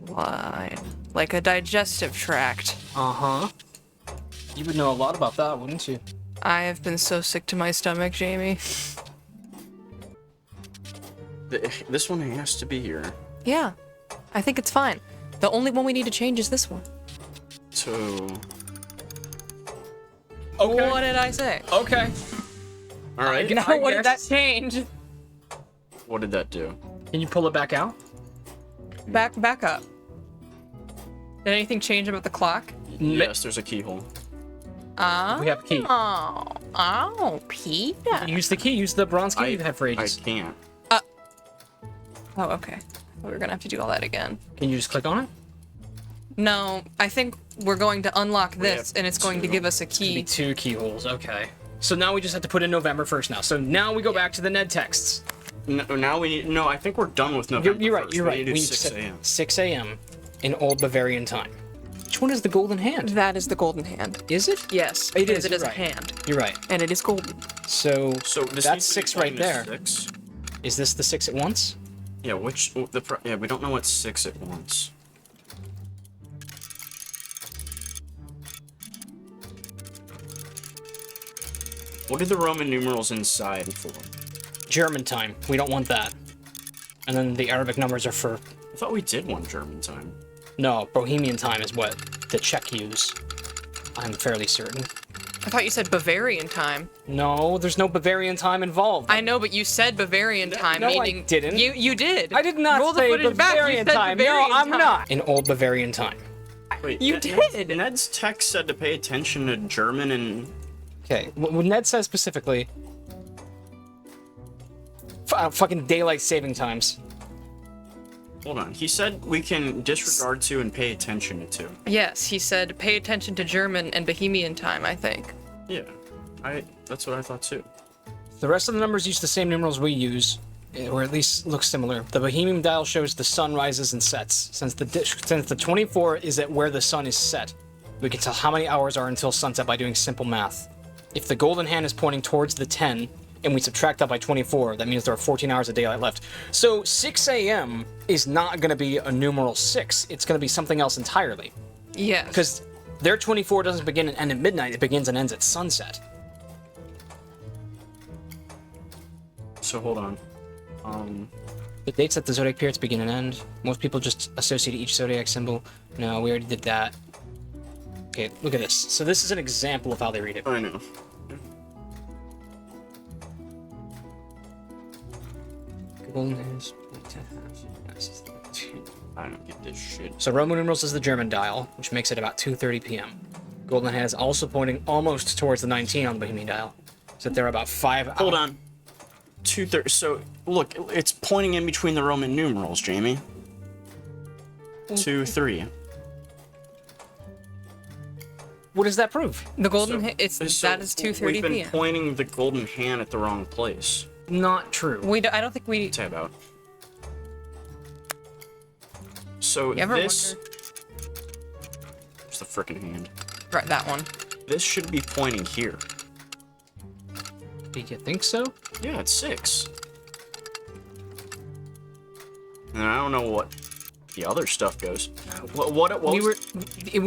Speaker 3: line? Like a digestive tract.
Speaker 1: Uh-huh. You would know a lot about that, wouldn't you?
Speaker 3: I have been so sick to my stomach, Jamie.
Speaker 2: This one has to be here.
Speaker 3: Yeah. I think it's fine. The only one we need to change is this one.
Speaker 2: So...
Speaker 1: Okay.
Speaker 3: What did I say?
Speaker 1: Okay.
Speaker 2: Alright.
Speaker 1: I
Speaker 3: Now, what did that
Speaker 1: guess-
Speaker 3: change?
Speaker 2: What did that do?
Speaker 1: Can you pull it back out?
Speaker 3: Back up. Did anything change about the clock?
Speaker 2: Yes, there's a keyhole.
Speaker 1: We have a key.
Speaker 3: Oh, Peter.
Speaker 1: Use the key. Use the bronze key you've had for
Speaker 2: I
Speaker 1: ages.
Speaker 2: can't.
Speaker 3: Oh, okay. We're gonna have to do all that again.
Speaker 1: Can you just click on it?
Speaker 3: No, I think we're going to unlock this,
Speaker 2: have
Speaker 3: and it's going to give us a
Speaker 1: It'd be
Speaker 3: key.
Speaker 1: 2 keyholes. Okay. So now we just have to put in November 1st now. So now we go back to the Ned texts.
Speaker 2: No, now we need... No, I think we're done with November
Speaker 1: You're right.
Speaker 2: 1st.
Speaker 1: You're
Speaker 2: We
Speaker 1: right.
Speaker 2: need to
Speaker 1: We
Speaker 2: do
Speaker 1: need to
Speaker 2: 6
Speaker 1: set
Speaker 2: a.m.
Speaker 1: 6 a.m. in Old Bavarian time. Which one is the golden hand?
Speaker 3: That is the golden hand.
Speaker 1: Is it?
Speaker 3: Yes,
Speaker 1: It
Speaker 3: because
Speaker 1: is,
Speaker 3: it
Speaker 1: you're
Speaker 3: is a
Speaker 1: right.
Speaker 3: hand,
Speaker 1: You're right.
Speaker 3: and it is golden.
Speaker 1: So,
Speaker 2: So this
Speaker 1: that's
Speaker 2: needs to be
Speaker 1: 6 right
Speaker 2: playing as
Speaker 1: there.
Speaker 2: 6.
Speaker 1: Is this the 6 at once?
Speaker 2: Yeah, yeah, we don't know what's 6 at once. What are the Roman numerals inside for?
Speaker 1: German time. We don't want that. And then the Arabic numbers are for...
Speaker 2: I thought we did one German time.
Speaker 1: No, Bohemian time is what the Czech use. I'm fairly certain.
Speaker 3: I thought you said Bavarian time.
Speaker 1: No, there's no Bavarian time involved.
Speaker 3: I know, but you said Bavarian time,
Speaker 1: no, I
Speaker 3: meaning
Speaker 1: didn't.
Speaker 3: You did.
Speaker 1: I did not
Speaker 3: Roll the
Speaker 1: say
Speaker 3: footage back. You
Speaker 1: Bavarian
Speaker 3: said
Speaker 1: time.
Speaker 3: Bavarian
Speaker 1: No, I'm
Speaker 3: time.
Speaker 1: not. In Old Bavarian time.
Speaker 2: Wait,
Speaker 3: You did.
Speaker 2: Ned's text said to pay attention to German and...
Speaker 1: Okay, what Ned says specifically... fucking daylight saving times.
Speaker 2: Hold on. He said we can disregard to and pay attention to.
Speaker 3: Yes, he said pay attention to German and Bohemian time, I think.
Speaker 2: Yeah. That's what I thought too.
Speaker 1: The rest of the numbers use the same numerals we use, or at least look similar. The Bohemian dial shows the sun rises and sets. Since the 24 is at where the sun is set, we can tell how many hours are until sunset by doing simple math. If the golden hand is pointing towards the 10, and we subtract that by 24, that means there are 14 hours of daylight left. So 6 a.m. is not going to be a numeral 6. It's going to be something else entirely.
Speaker 3: Yes.
Speaker 1: Because their 24 doesn't begin and end at midnight. It begins and ends at sunset.
Speaker 2: So hold on.
Speaker 1: The dates that the zodiac periods begin and end. Most people just associate each zodiac symbol. No, we already did that. Okay, look at this. So this is an example of how they read it.
Speaker 2: I know. I don't get this shit.
Speaker 1: So Roman numerals is the German dial, which makes it about 2:30 p.m. Golden hand is also pointing almost towards the 19 on the Bohemian dial, so they're about 5 hours.
Speaker 2: Hold on. 2:30. So look, it's pointing in between the Roman numerals, Jamie. 2, 3.
Speaker 1: What does that prove?
Speaker 3: The golden
Speaker 2: So-
Speaker 3: hand,
Speaker 2: so
Speaker 3: that is 2:30
Speaker 2: We've been
Speaker 3: p.m.
Speaker 2: pointing the golden hand at the wrong place.
Speaker 1: Not true.
Speaker 3: I don't think we.
Speaker 2: Tab out. So
Speaker 3: You ever
Speaker 2: this. Where's the frickin' hand?
Speaker 3: Right, that one.
Speaker 2: This should be pointing here.
Speaker 1: Do you think so?
Speaker 2: Yeah, it's 6. And I don't know what the other stuff goes. What
Speaker 1: It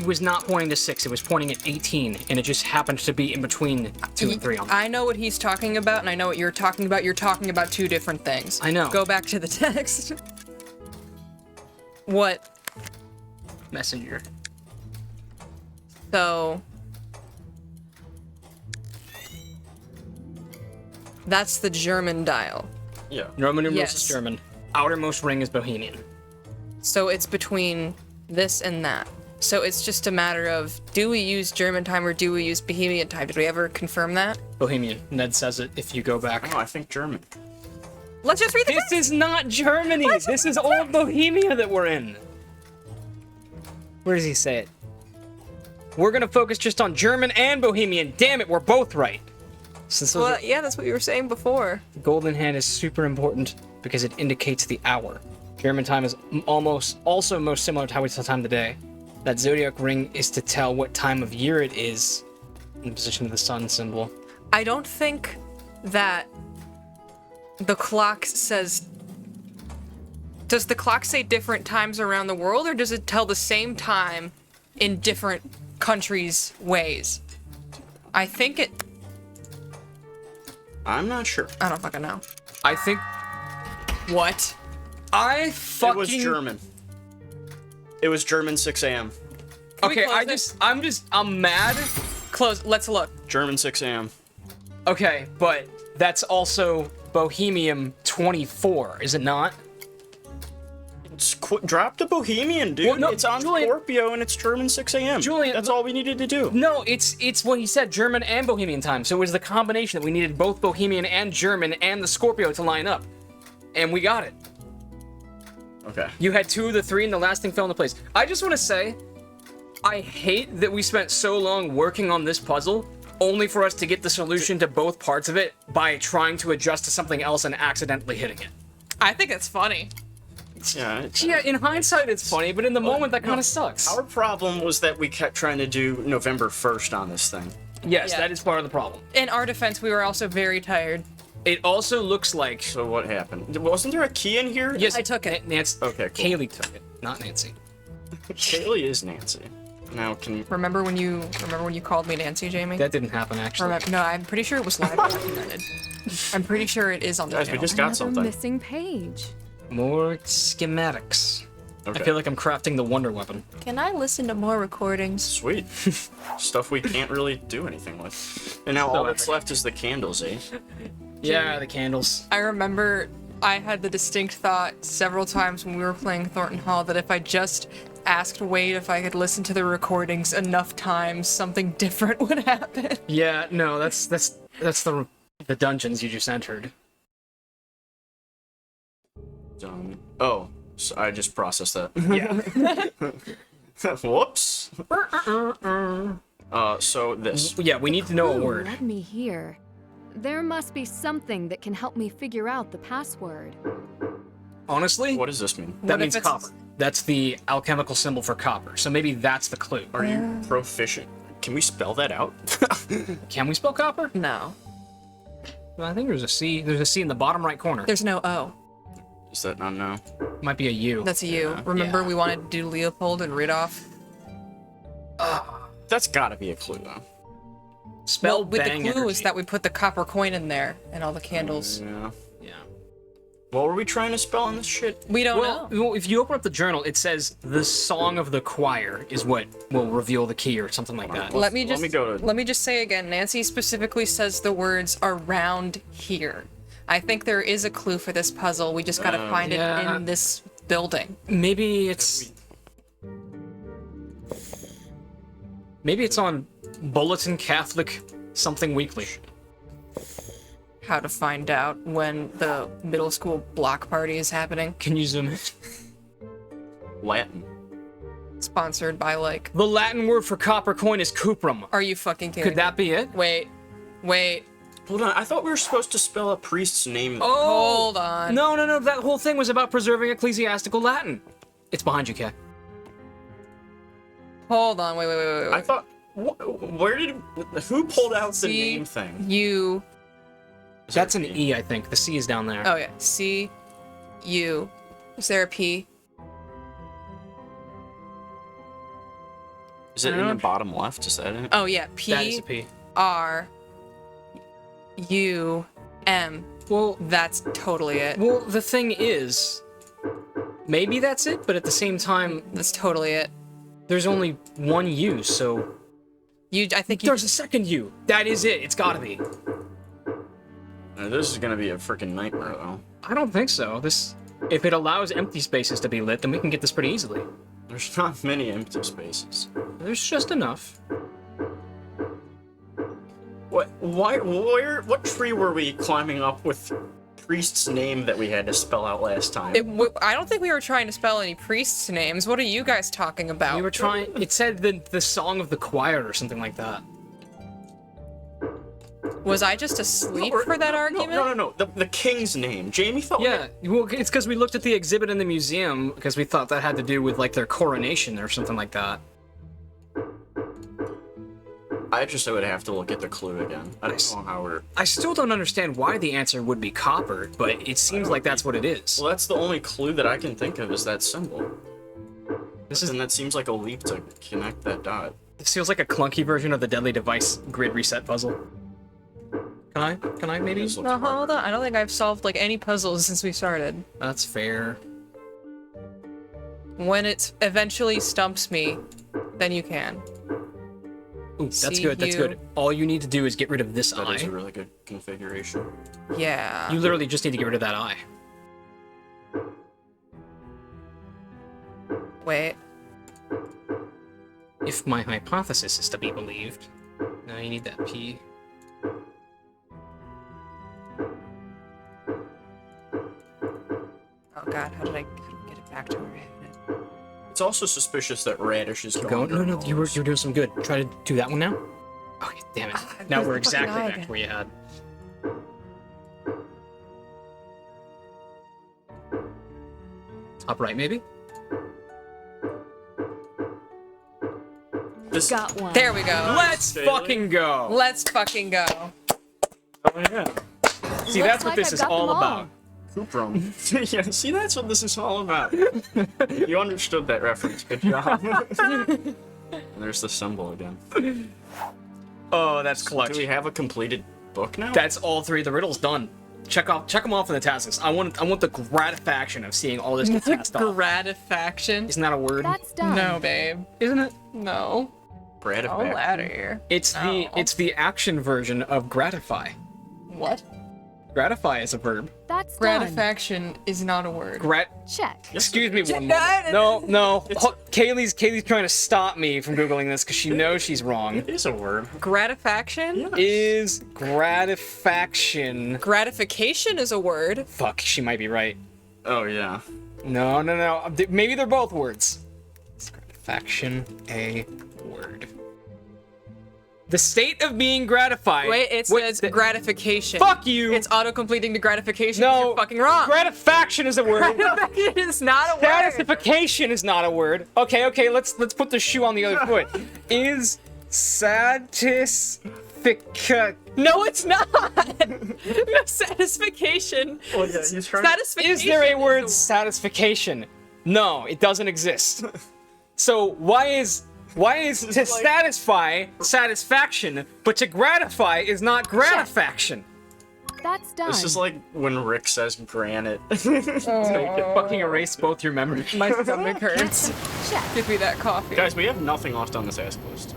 Speaker 1: was not pointing to 6. It was pointing at 18, and it just happened to be in between 2 and 3 on.
Speaker 3: I know what he's talking about, and I know what you're talking about. You're talking about two different things.
Speaker 1: I know.
Speaker 3: Go back to the text. What?
Speaker 1: Messenger.
Speaker 3: So. That's the German dial.
Speaker 2: Yeah.
Speaker 1: Roman numerals
Speaker 3: Yes.
Speaker 1: is German. Outermost ring is Bohemian.
Speaker 3: So it's between this and that. So it's just a matter of, do we use German time or do we use Bohemian time? Did we ever confirm that?
Speaker 1: Bohemian. Ned says it if you go back.
Speaker 2: No, I think German.
Speaker 3: Let's just read the
Speaker 1: This
Speaker 3: text.
Speaker 1: is not Germany. This is old Bohemia that we're in. Where does he say it? We're gonna focus just on German and Bohemian. Damn it, we're both right. Since those
Speaker 3: Well,
Speaker 1: are-
Speaker 3: yeah, that's what you were saying before.
Speaker 1: the golden hand is super important because it indicates the hour. German time is also most similar to how we tell time of the day. That zodiac ring is to tell what time of year it is in the position of the sun symbol.
Speaker 3: I don't think that the clock says. Does the clock say different times around the world, or does it tell the same time in different countries' ways? I think it.
Speaker 2: I'm not sure.
Speaker 3: I don't fucking know.
Speaker 1: I think
Speaker 3: What?
Speaker 1: I
Speaker 2: It
Speaker 1: fucking
Speaker 2: was German. It was German 6 a.m.
Speaker 3: Can we
Speaker 1: Okay,
Speaker 3: close it?
Speaker 1: I'm mad.
Speaker 3: Close. Let's look.
Speaker 2: German 6 a.m.
Speaker 1: Okay, but that's also Bohemian 24, is it not?
Speaker 2: Drop the Bohemian, dude.
Speaker 1: Well, no,
Speaker 2: it's on
Speaker 1: Julian-
Speaker 2: Scorpio and it's German 6 a.m.
Speaker 1: Julian,
Speaker 2: That's all we needed to do.
Speaker 1: No, it's what he said, German and Bohemian time. So it was the combination that we needed both Bohemian and German and the Scorpio to line up. And we got it.
Speaker 2: Okay.
Speaker 1: You had 2 of the 3 and the last thing fell into place. I just want to say, I hate that we spent so long working on this puzzle only for us to get the solution to both parts of it by trying to adjust to something else and accidentally hitting it.
Speaker 3: I think it's funny.
Speaker 2: Yeah.
Speaker 1: Yeah, in hindsight it's funny, but in the moment that kind of sucks.
Speaker 2: Our problem was that we kept trying to do November 1st on this thing.
Speaker 1: Yes,
Speaker 3: Yeah.
Speaker 1: that is part of the problem.
Speaker 3: In our defense, we were also very tired.
Speaker 1: It also looks like...
Speaker 2: So what happened? Wasn't there a key in here?
Speaker 1: Yes,
Speaker 3: I took it.
Speaker 1: Nancy.
Speaker 2: Okay, cool.
Speaker 1: Kaylee took it, not Nancy.
Speaker 2: Kaylee is Nancy. Now can
Speaker 3: Remember when you called me Nancy, Jamie?
Speaker 1: That didn't happen, actually.
Speaker 3: No, I'm pretty sure it was live documented. I'm pretty sure it is on the
Speaker 2: guys, we
Speaker 3: channel.
Speaker 2: just got
Speaker 4: Another
Speaker 2: something.
Speaker 4: missing page.
Speaker 1: More schematics.
Speaker 2: Okay.
Speaker 1: I feel like I'm crafting the wonder weapon.
Speaker 3: Can I listen to more recordings?
Speaker 2: Sweet. Stuff we can't really do anything with. And now all that's left is the candles, eh?
Speaker 1: Yeah, the candles.
Speaker 3: I remember I had the distinct thought several times when we were playing Thornton Hall that if I just asked Wade if I could listen to the recordings enough times, something different would happen.
Speaker 1: Yeah, no, that's the dungeons you just entered.
Speaker 2: Done. Oh, so I just processed that.
Speaker 1: Yeah.
Speaker 2: Whoops. So this.
Speaker 1: Yeah, we need to know a
Speaker 4: Clue
Speaker 1: word.
Speaker 4: led me here. There must be something that can help me figure out the password.
Speaker 1: Honestly,
Speaker 2: What does this mean?
Speaker 1: that
Speaker 3: What
Speaker 1: means
Speaker 3: if it's-
Speaker 1: copper. That's the alchemical symbol for copper. So maybe that's the clue.
Speaker 2: Are you proficient? Can we spell that out?
Speaker 1: Can we spell copper?
Speaker 3: No.
Speaker 1: Well, I think there's a C. There's a C in the bottom right corner.
Speaker 3: There's no O.
Speaker 2: Is that not no?
Speaker 1: Might be a U.
Speaker 3: That's a U. Remember
Speaker 1: Yeah.
Speaker 3: we wanted to do Leopold and Ridolf?
Speaker 2: That's gotta be a clue though.
Speaker 1: Spell
Speaker 3: Well, with the
Speaker 1: bang
Speaker 3: clue
Speaker 1: energy.
Speaker 3: is that we put the copper coin in there and all the candles.
Speaker 2: Yeah.
Speaker 1: Yeah.
Speaker 2: What were we trying to spell on this shit?
Speaker 3: We don't
Speaker 1: Well,
Speaker 3: know.
Speaker 1: well, if you open up the journal, it says the song of the choir is what will reveal the key or something like that.
Speaker 3: Let me
Speaker 2: let me
Speaker 3: just say again, Nancy specifically says the words around here. I think there is a clue for this puzzle. We just gotta find
Speaker 1: yeah.
Speaker 3: it in this building.
Speaker 1: Maybe it's on Bulletin Catholic something weekly.
Speaker 3: How to find out when the middle school block party is happening.
Speaker 1: Can you zoom in?
Speaker 2: Latin.
Speaker 3: Sponsored by like.
Speaker 1: The Latin word for copper coin is cuprum.
Speaker 3: Are you fucking kidding
Speaker 1: Could that be it?
Speaker 3: me? Wait.
Speaker 2: Hold on, I thought we were supposed to spell a priest's name.
Speaker 3: Hold on.
Speaker 1: No. That whole thing was about preserving ecclesiastical Latin. It's behind you, Kay.
Speaker 3: Hold on. Wait.
Speaker 2: I thought. Where did? Who pulled out the
Speaker 3: C-
Speaker 2: name thing?
Speaker 3: U.
Speaker 1: That's an E, I think. The C is down there.
Speaker 3: Oh yeah. C. U. Is there a P?
Speaker 2: Is it in the bottom left? Is that it?
Speaker 3: Oh yeah.
Speaker 1: That is
Speaker 3: P.
Speaker 1: a P.
Speaker 3: R. U. M.
Speaker 1: Well,
Speaker 3: That's totally it.
Speaker 1: well, the thing is, maybe that's it, but at the same time,
Speaker 3: That's totally it.
Speaker 1: there's only one U, so
Speaker 3: I think you.
Speaker 1: there's a second U. That is it. It's gotta be.
Speaker 2: This is gonna be a freaking nightmare though.
Speaker 1: I don't think so. If it allows empty spaces to be lit, then we can get this pretty easily.
Speaker 2: There's not many empty spaces.
Speaker 1: There's just enough.
Speaker 2: What? Why? Where? What tree were we climbing up with priest's name that we had to spell out last time?
Speaker 3: I don't think we were trying to spell any priests' names. What are you guys talking about?
Speaker 1: We were trying. It said the song of the choir or something like that.
Speaker 3: Was I just asleep
Speaker 2: Or-
Speaker 3: for that
Speaker 2: no,
Speaker 3: argument?
Speaker 2: No. The king's name. Jamie thought.
Speaker 1: Yeah, well, it's because we looked at the exhibit in the museum because we thought that had to do with like their coronation or something like that.
Speaker 2: I would have to look at the clue again. I don't know how we're.
Speaker 1: I still don't understand why the answer would be copper, but it seems like that's what it is.
Speaker 2: Well, that's the only clue that I can think of is that symbol.
Speaker 1: This
Speaker 2: And that seems like a leap to connect that dot.
Speaker 1: feels like a clunky version of the Deadly Device grid reset puzzle. Can I maybe?
Speaker 2: This looks
Speaker 3: No,
Speaker 2: harder.
Speaker 3: hold on. I don't think I've solved like any puzzles since we started.
Speaker 1: That's fair.
Speaker 3: When it eventually stumps me, then you can.
Speaker 1: Ooh, that's
Speaker 3: See
Speaker 1: good. That's
Speaker 3: you.
Speaker 1: good. All you need to do is get rid of this
Speaker 2: That is
Speaker 1: eye.
Speaker 2: a really good configuration.
Speaker 3: Yeah.
Speaker 1: You literally just need to get rid of that eye.
Speaker 3: Wait.
Speaker 1: If my hypothesis is to be believed. Now you need that P.
Speaker 3: Oh god, how did I get it back to where I had it?
Speaker 2: It's also suspicious that Radish is
Speaker 1: Keep
Speaker 2: going.
Speaker 1: going. No,
Speaker 2: during
Speaker 1: you
Speaker 2: all
Speaker 1: were
Speaker 2: this.
Speaker 1: doing some good. Try to do that one now. Okay, damn it. Now
Speaker 3: where's
Speaker 1: we're
Speaker 3: the fucking
Speaker 1: exactly
Speaker 3: eye
Speaker 1: back
Speaker 3: again?
Speaker 1: where you had. Top right, maybe?
Speaker 2: This.
Speaker 4: Got one.
Speaker 3: There we go.
Speaker 1: Let's
Speaker 2: Bailey.
Speaker 1: fucking go!
Speaker 3: Let's fucking go.
Speaker 1: Oh, yeah. See,
Speaker 4: Looks
Speaker 1: that's what
Speaker 4: like
Speaker 1: this
Speaker 4: I've
Speaker 1: is
Speaker 4: got
Speaker 1: all
Speaker 4: them all.
Speaker 1: about.
Speaker 2: Cooprum. Yeah, see, that's what this is all about. You understood that reference. Good job. And there's the symbol again.
Speaker 1: Oh, that's clutch.
Speaker 2: Do we have a completed book now?
Speaker 1: That's all three of the riddles done. Check them off in the task list. I want the gratification of seeing all this get passed off.
Speaker 3: Gratifaction.
Speaker 1: Isn't that a word?
Speaker 4: That's done.
Speaker 3: No, babe.
Speaker 1: Isn't it?
Speaker 3: No.
Speaker 2: Brad
Speaker 3: All out of here.
Speaker 1: It's the action version of gratify.
Speaker 3: What?
Speaker 1: Gratify is a verb.
Speaker 4: That's done.
Speaker 3: Gratifaction is not a word.
Speaker 4: Check.
Speaker 1: Excuse me one moment. No. Kaylee's trying to stop me from googling this because she knows she's wrong.
Speaker 2: It is a word.
Speaker 3: Gratifaction?
Speaker 1: Is gratifaction?
Speaker 3: Gratification is a word.
Speaker 1: Fuck, she might be right.
Speaker 2: Oh yeah.
Speaker 1: No. Maybe they're both words. Is gratifaction a word? The state of being gratified.
Speaker 3: Wait, it says gratification.
Speaker 1: Fuck you!
Speaker 3: It's auto-completing the gratification. 'Cause
Speaker 1: No,
Speaker 3: you're fucking wrong.
Speaker 1: gratification is a word.
Speaker 3: Gratification is not a word.
Speaker 1: Satisfaction is not a word. Okay, let's put the shoe on the other foot. Is satisfication?
Speaker 3: No, it's not. No, satisfaction.
Speaker 2: Well, yeah, he's trying.
Speaker 3: Satisfaction.
Speaker 1: Is there a
Speaker 3: is
Speaker 1: word satisfaction? No, it doesn't exist. So why is to satisfy satisfaction, but to gratify is not gratifaction?
Speaker 4: That's done.
Speaker 2: This is like when Rick says granite.
Speaker 1: Fucking erase both your memories.
Speaker 3: My stomach hurts.
Speaker 4: Check.
Speaker 3: Give me that coffee.
Speaker 2: Guys, we have nothing left on this task list.